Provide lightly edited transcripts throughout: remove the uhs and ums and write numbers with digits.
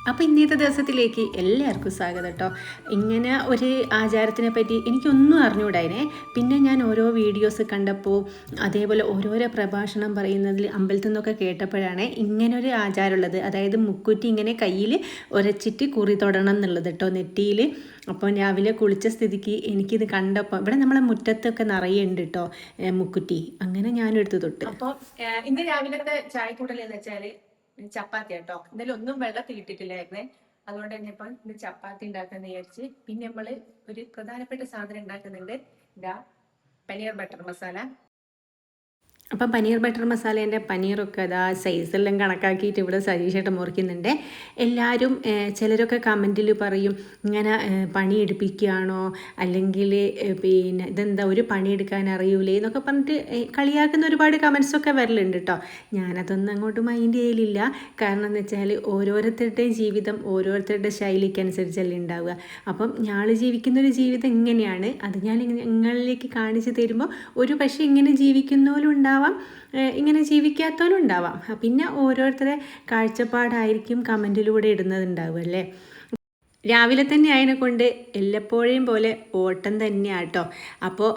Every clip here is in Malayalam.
അപ്പോൾ ഇന്നത്തെ ദിവസത്തിലേക്ക് എല്ലാവർക്കും സ്വാഗതം കേട്ടോ. ഇങ്ങനെ ഒരു ആചാരത്തിനെ പറ്റി എനിക്കൊന്നും അറിഞ്ഞുകൂടായിനെ. പിന്നെ ഞാൻ ഓരോ വീഡിയോസ് കണ്ടപ്പോൾ അതേപോലെ ഓരോരോ പ്രഭാഷണം പറയുന്നതിൽ അമ്പലത്തിൽ നിന്നൊക്കെ കേട്ടപ്പോഴാണ് ഇങ്ങനൊരു ആചാരമുള്ളത്. അതായത് മുക്കുറ്റി ഇങ്ങനെ കയ്യിൽ ഉരച്ചിട്ട് കുറി തൊടണം എന്നുള്ളത് കേട്ടോ, നെറ്റിയിൽ. അപ്പോൾ രാവിലെ കുളിച്ച സ്ഥിതിക്ക് എനിക്കിത് കണ്ടപ്പോൾ ഇവിടെ നമ്മളെ മുറ്റത്തൊക്കെ നിറയുണ്ട് കേട്ടോ മുക്കുറ്റി. അങ്ങനെ ഞാനും എടുത്ത് തൊട്ട്. അപ്പോൾ ഇന്ന് രാവിലത്തെ ചായക്കൂടൽ എന്ന് വെച്ചാൽ ചപ്പാത്തി കേട്ടോ. എന്തായാലും ഒന്നും വെള്ളത്തിൽ ഇട്ടിട്ടില്ലായിരുന്നേ. അതുകൊണ്ട് തന്നെ ഇപ്പം ഇന്ന് ചപ്പാത്തി ഉണ്ടാക്കാന്ന് വിചാരിച്ച്. പിന്നെ നമ്മള് ഒരു പ്രധാനപ്പെട്ട സാധനം ഉണ്ടാക്കുന്നുണ്ട്, ഇതാ പനീർ ബട്ടർ മസാല. അപ്പം പനീർ ബട്ടർ മസാലേൻ്റെ പനീറൊക്കെ അതാ സൈസെല്ലാം കണക്കാക്കിയിട്ട് ഇവിടെ സജീഷേട്ടൻ മുറിക്കുന്നുണ്ട്. എല്ലാവരും ചിലരൊക്കെ കമൻറ്റിൽ പറയും ഇങ്ങനെ പണിയെടുപ്പിക്കുകയാണോ, അല്ലെങ്കിൽ പിന്നെ ഇതെന്താ ഒരു പണിയെടുക്കാൻ അറിയൂലേ എന്നൊക്കെ പറഞ്ഞിട്ട് കളിയാക്കുന്ന ഒരുപാട് കമൻസൊക്കെ വരലുണ്ട് കേട്ടോ. ഞാനതൊന്നും അങ്ങോട്ട് മൈൻഡ് ചെയ്യലില്ല. കാരണം എന്ന് വെച്ചാൽ ഓരോരുത്തരുടെയും ജീവിതം ഓരോരുത്തരുടെ ശൈലിക്കനുസരിച്ചല്ലേ ഉണ്ടാവുക. അപ്പം ഞാൻ ജീവിക്കുന്നൊരു ജീവിതം ഇങ്ങനെയാണ്, അത് ഞാൻ നിങ്ങളിലേക്ക് കാണിച്ചു തരുമ്പോൾ ഒരു പക്ഷേ ഇങ്ങനെ ജീവിക്കുന്നവരും ഉണ്ടാവും, ഇങ്ങനെ ജീവിക്കാത്തവരും ഉണ്ടാവാം. പിന്നെ ഓരോരുത്തരെ കാഴ്ചപ്പാടായിരിക്കും കമൻറ്റിലൂടെ ഇടുന്നതുണ്ടാവും അല്ലേ. രാവിലെ തന്നെ അതിനെ കൊണ്ട് എല്ലപ്പോഴേയും പോലെ ഓട്ടം തന്നെയാണ് കേട്ടോ. അപ്പോൾ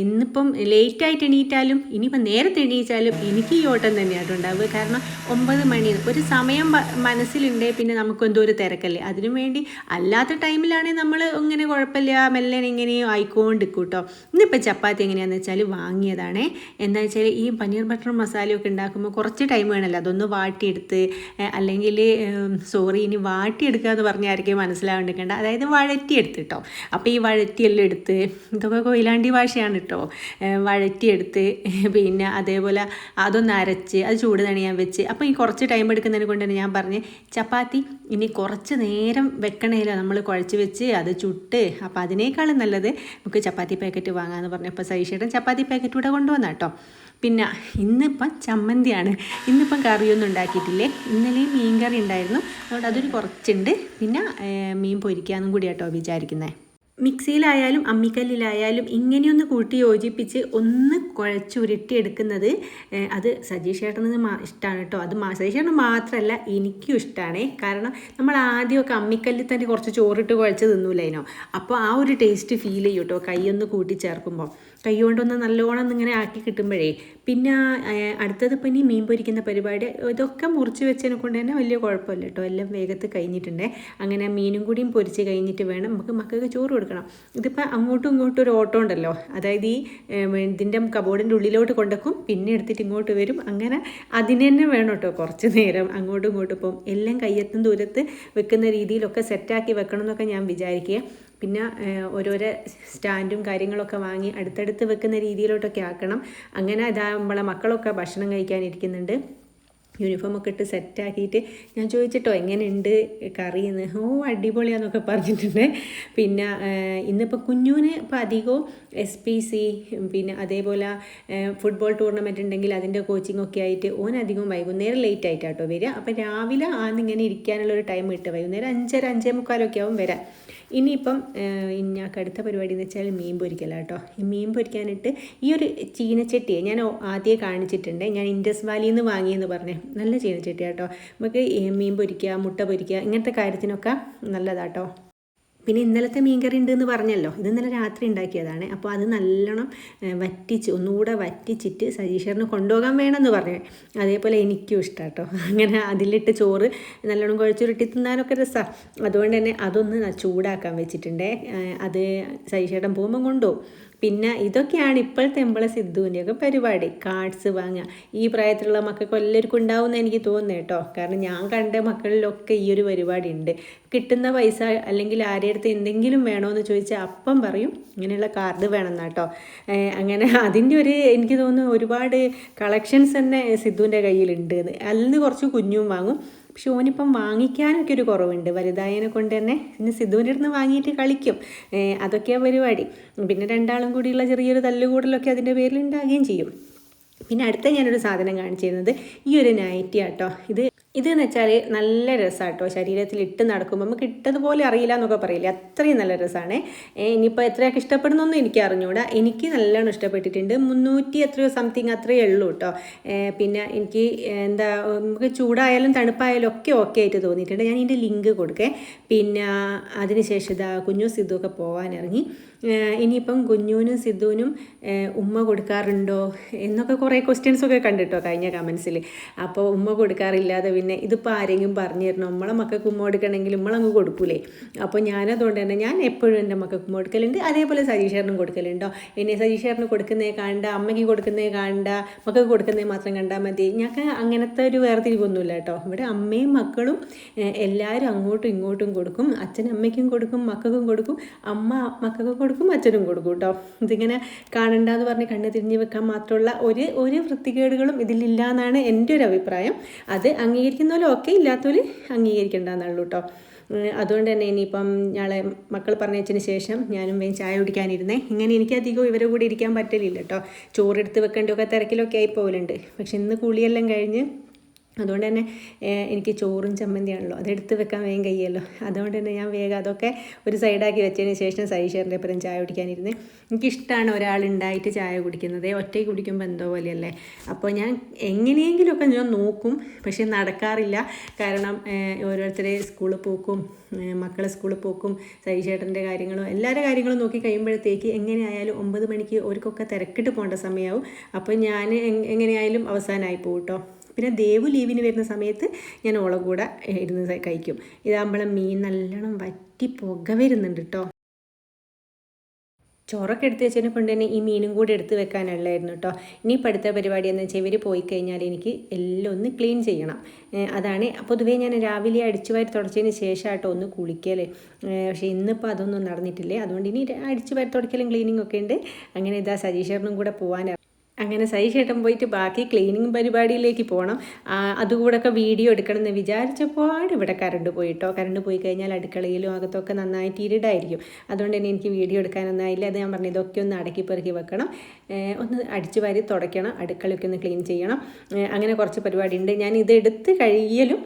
ഇന്നിപ്പം ലേറ്റായിട്ട് എണീറ്റാലും ഇനിയിപ്പം നേരത്തെ എണീറ്റാലും എനിക്ക് ഈ ഓട്ടം തന്നെയാട്ടോ ഉണ്ടാവുക. കാരണം 9 മണി ഒരു സമയം മനസ്സിലുണ്ടേ പിന്നെ നമുക്ക് എന്തോ ഒരു തിരക്കല്ലേ. അതിനു വേണ്ടി അല്ലാത്ത ടൈമിലാണെങ്കിൽ നമ്മൾ ഇങ്ങനെ കുഴപ്പമില്ല മെല്ലനെ ഇങ്ങനെയും ആയിക്കൊണ്ടിരിക്കും കേട്ടോ. ഇന്നിപ്പോൾ ചപ്പാത്തി എങ്ങനെയാണെന്ന് വെച്ചാൽ വാങ്ങിയതാണേ. എന്താ വെച്ചാൽ ഈ പനീർ ബട്ടർ മസാലയൊക്കെ ഉണ്ടാക്കുമ്പോൾ കുറച്ച് ടൈം വേണമല്ലോ, അതൊന്ന് വാട്ടിയെടുത്ത് അല്ലെങ്കിൽ ഇനി വാട്ടിയെടുക്കുക എന്ന് പറഞ്ഞായിരിക്കും മനസ്സിലാവേണ്ടിക്കേണ്ട, അതായത് വഴറ്റിയെടുത്ത് കേട്ടോ. അപ്പോൾ ഈ വഴറ്റിയെല്ലാം എടുത്ത്, ഇതൊക്കെ കൊയിലാണ്ടി ഭാഷയാണ് കേട്ടോ, വഴറ്റിയെടുത്ത് പിന്നെ അതേപോലെ അതൊന്ന് അരച്ച് അത് ചൂട് തണിയാൻ വെച്ച്. അപ്പോൾ ഈ കുറച്ച് ടൈം എടുക്കുന്നതിനെ കൊണ്ട് തന്നെ ഞാൻ പറഞ്ഞ് ചപ്പാത്തി ഇനി കുറച്ച് നേരം വെക്കണേലോ നമ്മൾ കുഴച്ച് വെച്ച് അത് ചുട്ട്. അപ്പോൾ അതിനേക്കാളും നല്ലത് നമുക്ക് ചപ്പാത്തി പാക്കറ്റ് വാങ്ങാമെന്ന് പറഞ്ഞപ്പോൾ സൈഷേട്ടൻ ചപ്പാത്തി പാക്കറ്റ് കൂടെ കൊണ്ടുവന്ന കേട്ടോ. പിന്നെ ഇന്നിപ്പം ചമ്മന്തിയാണ്. ഇന്നിപ്പം കറിയൊന്നും ഉണ്ടാക്കിയിട്ടില്ലേ. ഇന്നലെയും മീൻ കറി ഉണ്ടായിരുന്നു, അതുകൊണ്ട് അതൊരു കുറച്ചുണ്ട്. പിന്നെ മീൻ പൊരിക്കാമെന്നും കൂടി കേട്ടോ വിചാരിക്കുന്നത്. മിക്സിയിലായാലും അമ്മിക്കല്ലിലായാലും ഇങ്ങനെയൊന്ന് കൂട്ടി യോജിപ്പിച്ച് ഒന്ന് കുഴച്ചുരുട്ടിയെടുക്കുന്നത് അത് സജീഷ് ചേട്ടന് ഇഷ്ടമാണ് കേട്ടോ. അത് സജീഷ് ചേട്ടന് മാത്രമല്ല എനിക്കും ഇഷ്ടമാണ്. കാരണം നമ്മൾ ആദ്യമൊക്കെ അമ്മിക്കല്ലിൽ തന്നെ കുറച്ച് ചോറിട്ട് കുഴച്ച് തിന്നൂലേനോ, അപ്പോൾ ആ ഒരു ടേസ്റ്റ് ഫീൽ ചെയ്യും കേട്ടോ കൈയൊന്ന് കൂട്ടി ചേർക്കുമ്പോൾ. കൈ കൊണ്ടൊന്ന് നല്ലോണം ഇങ്ങനെ ആക്കി കിട്ടുമ്പോഴേ. പിന്നെ അടുത്തത് ഇപ്പം ഇനി മീൻ പൊരിക്കുന്ന പരിപാടി. ഇതൊക്കെ മുറിച്ച് വെച്ചതിനെ കൊണ്ട് തന്നെ വലിയ കുഴപ്പമില്ല കേട്ടോ, എല്ലാം വേഗത്തിൽ കഴിഞ്ഞിട്ടുണ്ട്. അങ്ങനെ മീനും കൂടിയും പൊരിച്ച് കഴിഞ്ഞിട്ട് വേണം നമുക്ക് മക്കൾക്ക് ചോറ് കൊടുക്കണം. ഇതിപ്പോൾ അങ്ങോട്ടും ഇങ്ങോട്ടും ഒരു ഓട്ടം ഉണ്ടല്ലോ, അതായത് ഈ ഇതിൻ്റെ കബോർഡിൻ്റെ ഉള്ളിലോട്ട് കൊണ്ടുവെക്കും, പിന്നെ എടുത്തിട്ട് ഇങ്ങോട്ട് വരും. അങ്ങനെ അതിന് തന്നെ വേണം കേട്ടോ കുറച്ച് നേരം അങ്ങോട്ടും ഇങ്ങോട്ടും. ഇപ്പം എല്ലാം കയ്യെത്തും ദൂരത്ത് വെക്കുന്ന രീതിയിലൊക്കെ സെറ്റാക്കി വെക്കണം എന്നൊക്കെ ഞാൻ വിചാരിക്കുക. പിന്നെ ഓരോരോ സ്റ്റാൻഡും കാര്യങ്ങളൊക്കെ വാങ്ങി അടുത്തടുത്ത് വെക്കുന്ന രീതിയിലോട്ടൊക്കെ ആക്കണം. അങ്ങനെ അതാ നമ്മളെ മക്കളൊക്കെ ഭക്ഷണം കഴിക്കാനിരിക്കുന്നുണ്ട്. യൂണിഫോമൊക്കെ ഇട്ട് സെറ്റാക്കിയിട്ട് ഞാൻ ചോദിച്ചിട്ടോ എങ്ങനെയുണ്ട് കറിയെന്ന്. അടിപൊളിയാന്നൊക്കെ പറഞ്ഞിട്ടുണ്ട്. പിന്നെ ഇന്നിപ്പോൾ കുഞ്ഞൂന് ഇപ്പോൾ അധികവും SPC പിന്നെ അതേപോലെ ഫുട്ബോൾ ടൂർണമെൻറ്റ് ഉണ്ടെങ്കിൽ അതിൻ്റെ കോച്ചിങ്ങൊക്കെ ആയിട്ട് ഓനധികവും വൈകുന്നേരം ലേറ്റ് ആയിട്ടാട്ടോ വരിക. അപ്പോൾ രാവിലെ ആന്നിങ്ങനെ ഇരിക്കാനുള്ളൊരു ടൈം കിട്ടുക. വൈകുന്നേരം 5:30 5:45 ആവും വരാൻ. ഇനിയിപ്പം ഞങ്ങൾക്ക് അടുത്ത പരിപാടി എന്ന് വെച്ചാൽ മീൻ പൊരിക്കല കേട്ടോ. ഈ മീൻ പൊരിക്കാനിട്ട് ഈ ഒരു ചീനച്ചട്ടിയെ ഞാൻ ആദ്യം കാണിച്ചിട്ടുണ്ട്. ഞാൻ ഇൻഡസ് വാലിയിൽ നിന്ന് വാങ്ങിയെന്ന് പറഞ്ഞേ. നല്ല ചീനച്ചട്ടി കേട്ടോ. നമുക്ക് മീൻ പൊരിക്കുക, മുട്ട പൊരിക്കുക, ഇങ്ങനത്തെ കാര്യത്തിനൊക്കെ നല്ലതാട്ടോ. പിന്നെ ഇന്നലത്തെ മീൻകറി ഉണ്ടെന്ന് പറഞ്ഞല്ലോ, ഇത് ഇന്നലെ രാത്രി ഉണ്ടാക്കിയതാണ്. അപ്പോൾ അത് നല്ലോണം ഒന്നുകൂടെ വറ്റിച്ചിട്ട് സജീഷറിന് കൊണ്ടുപോകാൻ വേണമെന്ന് പറഞ്ഞു. അതേപോലെ എനിക്കും ഇഷ്ടം കേട്ടോ. അങ്ങനെ അതിലിട്ട് ചോറ് നല്ലോണം കുഴച്ചുരുട്ടി തിന്നാനൊക്കെ രസമാണ്. അതുകൊണ്ട് തന്നെ അതൊന്ന് ചൂടാക്കാൻ വെച്ചിട്ടുണ്ടേ. അത് സജീഷേട്ടൻ പോകുമ്പോൾ കൊണ്ടുപോകും. പിന്നെ ഇതൊക്കെയാണ് ഇപ്പോഴത്തെ നമ്മളെ സിദ്ധുവിൻ്റെയൊക്കെ പരിപാടി. കാർഡ്സ് വാങ്ങുക. ഈ പ്രായത്തിലുള്ള മക്കൾക്ക് എല്ലാവർക്കും ഉണ്ടാവുമെന്ന് എനിക്ക് തോന്നുന്നു കേട്ടോ. കാരണം ഞാൻ കണ്ട മക്കളിലൊക്കെ ഈ ഒരു പരിപാടി ഉണ്ട്. കിട്ടുന്ന പൈസ അല്ലെങ്കിൽ ആരുടെ അടുത്ത് എന്തെങ്കിലും വേണമെന്ന് ചോദിച്ചാൽ അപ്പം പറയും ഇങ്ങനെയുള്ള കാർഡ് വേണമെന്നാട്ടോ. അങ്ങനെ അതിൻ്റെ ഒരു എനിക്ക് തോന്നുന്നു ഒരുപാട് കളക്ഷൻസ് തന്നെ സിദ്ധുവിൻ്റെ കയ്യിലുണ്ട്. അതിൽ നിന്ന് കുറച്ച് കുഞ്ഞും വാങ്ങും. പക്ഷെ ഓനിപ്പം വാങ്ങിക്കാനൊക്കെ ഒരു കുറവുണ്ട്, വലുതായതിനെ കൊണ്ട് തന്നെ. പിന്നെ സിദ്ധുവിൻ്റെ അടുത്ത് കളിക്കും. അതൊക്കെയാണ് പരിപാടി. പിന്നെ രണ്ടാളും കൂടിയുള്ള ചെറിയൊരു തല്ലുകൂടലൊക്കെ അതിൻ്റെ പേരിൽ ഉണ്ടാകുകയും ചെയ്യും. പിന്നെ അടുത്ത ഞാനൊരു സാധനം കാണിച്ചു തരുന്നത് ഈ ഒരു നൈറ്റി ആട്ടോ. ഇതെന്ന് വെച്ചാൽ നല്ല രസമാണ് കേട്ടോ, ശരീരത്തിൽ ഇട്ട് നടക്കുമ്പോൾ നമുക്ക് ഇട്ടതുപോലെ അറിയില്ല എന്നൊക്കെ പറയില്ലേ, അത്രയും നല്ല രസമാണ്. ഇനിയിപ്പോൾ എത്രയൊക്കെ ഇഷ്ടപ്പെടുന്നൊന്നും എനിക്ക് അറിഞ്ഞൂടാ, എനിക്ക് നല്ലോണം ഇഷ്ടപ്പെട്ടിട്ടുണ്ട്. 300 എത്രയോ സംതിങ് അത്രയേ ഉള്ളൂ കേട്ടോ. പിന്നെ എനിക്ക് എന്താ നമുക്ക് ചൂടായാലും തണുപ്പായാലും ഒക്കെ ഓക്കെ ആയിട്ട് തോന്നിയിട്ടുണ്ട്. ഞാൻ ഇതിൻ്റെ ലിങ്ക് കൊടുക്കേ. പിന്നെ അതിനുശേഷം ഇതാ കുഞ്ഞു സിദ്ധുവൊക്കെ പോകാനിറങ്ങി. ഇനിയിപ്പം കുഞ്ഞുവിനും സിദ്ധുവിനും ഉമ്മ കൊടുക്കാറുണ്ടോ എന്നൊക്കെ കുറേ ക്വസ്റ്റ്യൻസൊക്കെ കണ്ടിട്ടോ കഴിഞ്ഞ കമൻസിൽ. അപ്പോൾ ഉമ്മ കൊടുക്കാറില്ലാതെ പിന്നെ ഇതിപ്പോൾ ആരെങ്കിലും പറഞ്ഞു തരണം, നമ്മളെ മക്കൾക്ക് ഉമ്മ കൊടുക്കണമെങ്കിൽ നമ്മളങ്ങ് കൊടുക്കൂലേ. അപ്പോൾ ഞാനതുകൊണ്ട് തന്നെ ഞാൻ എപ്പോഴും എൻ്റെ മക്കൾക്ക് ഉമ്മ കൊടുക്കലുണ്ട്. അതേപോലെ സജീഷേറിനും കൊടുക്കലുണ്ടോ. എന്നെ സജീഷേറിന് കൊടുക്കുന്നേ കാണണ്ട, അമ്മയ്ക്ക് കൊടുക്കുന്നേ കാണണ്ട, മക്കൾക്ക് കൊടുക്കുന്നേ മാത്രം കണ്ടാൽ മതി. ഞങ്ങൾക്ക് അങ്ങനത്തെ ഒരു വേർതിരിവൊന്നുമില്ല കേട്ടോ. ഇവിടെ അമ്മയും മക്കളും എല്ലാവരും അങ്ങോട്ടും ഇങ്ങോട്ടും കൊടുക്കും. അച്ഛനും അമ്മയ്ക്കും കൊടുക്കും, മക്കൾക്കും കൊടുക്കും, അമ്മ മക്കൾക്ക് കൊടുക്കും, അച്ഛനും കൊടുക്കും കേട്ടോ. ഇതിങ്ങനെ കാണണ്ടെന്ന് പറഞ്ഞ് കണ്ണ് തിരിഞ്ഞ് വെക്കാൻ മാത്രമുള്ള ഒരു വൃത്തികേടുകളും ഇതിലില്ല എന്നാണ് എൻ്റെ ഒരു അഭിപ്രായം. അത് അംഗീകരിക്കുന്നവരും ഒക്കെ, ഇല്ലാത്തവർ അംഗീകരിക്കേണ്ടെന്നുള്ളൂ കേട്ടോ. അതുകൊണ്ട് തന്നെ ഇനിയിപ്പം ഞങ്ങളെ മക്കൾ പറഞ്ഞതിന് ശേഷം ഞാനും വേഗം ചായ കുടിക്കാനിരുന്നേ. ഇങ്ങനെ എനിക്കധികം ഇവരെ കൂടെ ഇരിക്കാൻ പറ്റലില്ല കേട്ടോ. ചോറെടുത്ത് വെക്കേണ്ടതൊക്കെ തിരക്കിലൊക്കെ ആയി പോകലുണ്ട്. പക്ഷെ ഇന്ന് കുളിയെല്ലാം കഴിഞ്ഞ് അതുകൊണ്ട് തന്നെ എനിക്ക് ചോറും ചമ്മന്തിയാണല്ലോ, അതെടുത്ത് വെക്കാൻ വേഗം കഴിയുമല്ലോ. അതുകൊണ്ട് തന്നെ ഞാൻ വേഗം അതൊക്കെ ഒരു സൈഡാക്കി വെച്ചതിന് ശേഷം സൈഷറിൻ്റെ അപ്പുറം ചായ കുടിക്കാനിരുന്നേ. എനിക്കിഷ്ടമാണ് ഒരാളുണ്ടായിട്ട് ചായ കുടിക്കുന്നത്, ഒറ്റയ്ക്ക് കുടിക്കുമ്പോൾ എന്തോ പോലെയല്ലേ. അപ്പോൾ ഞാൻ എങ്ങനെയെങ്കിലുമൊക്കെ ഞാൻ നോക്കും, പക്ഷേ നടക്കാറില്ല. കാരണം ഓരോരുത്തരെ സ്കൂളിൽ പോക്കും, മക്കളെ സ്കൂളിൽ പോക്കും, സൈഷേട്ടൻ്റെ കാര്യങ്ങളും എല്ലാവരുടെ കാര്യങ്ങളും നോക്കി കഴിയുമ്പോഴത്തേക്ക് എങ്ങനെയായാലും 9 മണിക്ക് അവർക്കൊക്കെ തിരക്കിട്ട് പോകേണ്ട സമയമാവും. അപ്പോൾ ഞാൻ എങ്ങനെയായാലും അവസാനമായി പോകും കേട്ടോ. പിന്നെ ദേവു ലീവിന് വരുന്ന സമയത്ത് ഞാൻ ഓളെ കൂടെ ഇരുന്ന് കഴിക്കും. ഇതാകുമ്പോഴേ മീൻ നല്ലോണം വറ്റി പുക വരുന്നുണ്ട് കേട്ടോ. ചോറൊക്കെ എടുത്ത് വെച്ചതിനെ കൊണ്ട് തന്നെ ഈ മീനും കൂടി എടുത്ത് വെക്കാനുള്ളായിരുന്നു കേട്ടോ. ഇനിയിപ്പോൾ അടുത്ത പരിപാടി എന്ന് വെച്ചാൽ ഇവർ പോയി കഴിഞ്ഞാൽ എനിക്ക് എല്ലാം ഒന്ന് ക്ലീൻ ചെയ്യണം. അതാണ് പൊതുവേ ഞാൻ രാവിലെ അടിച്ചു വാരി തുടച്ചതിന് ശേഷം കേട്ടോ ഒന്ന് കുളിക്കൽ. പക്ഷേ ഇന്നിപ്പോൾ അതൊന്നും നടന്നിട്ടില്ലേ. അതുകൊണ്ട് ഇനി അടിച്ചു വാരി തുടക്കലും ക്ലീനിങ് ഒക്കെ ഉണ്ട്. അങ്ങനെ ഇതാ സജീഷറിനും കൂടെ പോകാൻ അങ്ങനെ സൈഷേട്ടൻ പോയിട്ട് ബാക്കി ക്ലീനിങ് പരിപാടിയിലേക്ക് പോകണം. അതുകൂടെയൊക്കെ വീഡിയോ എടുക്കണം എന്ന് വിചാരിച്ചപ്പോൾ ഇവിടെ കറണ്ട് പോയിട്ടോ. കറണ്ട് പോയി കഴിഞ്ഞാൽ അടുക്കളയിലും അകത്തൊക്കെ നന്നായിട്ട് ഇരുടായിരിക്കും. അതുകൊണ്ട് തന്നെ എനിക്ക് വീഡിയോ എടുക്കാനൊന്നായില്ല. അത് ഞാൻ പറഞ്ഞു ഇതൊക്കെ ഒന്ന് അടക്കി പെറുക്കി വെക്കണം, ഒന്ന് അടിച്ചു വാരി തുടയ്ക്കണം, അടുക്കളയൊക്കെ ഒന്ന് ക്ലീൻ ചെയ്യണം. അങ്ങനെ കുറച്ച് പരിപാടി ഉണ്ട്. ഞാൻ ഇതെടുത്ത് കഴിയലും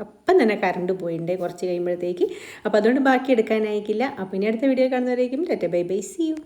അപ്പം തന്നെ കറണ്ട് പോയിട്ടുണ്ട് കുറച്ച് കഴിയുമ്പോഴത്തേക്ക്. അപ്പോൾ അതുകൊണ്ട് ബാക്കി എടുക്കാനായിക്കില്ല. അപ്പോൾ ഇനി അടുത്ത വീഡിയോ കാണുന്നവരേക്കും ബൈ ബൈ, സീ യു.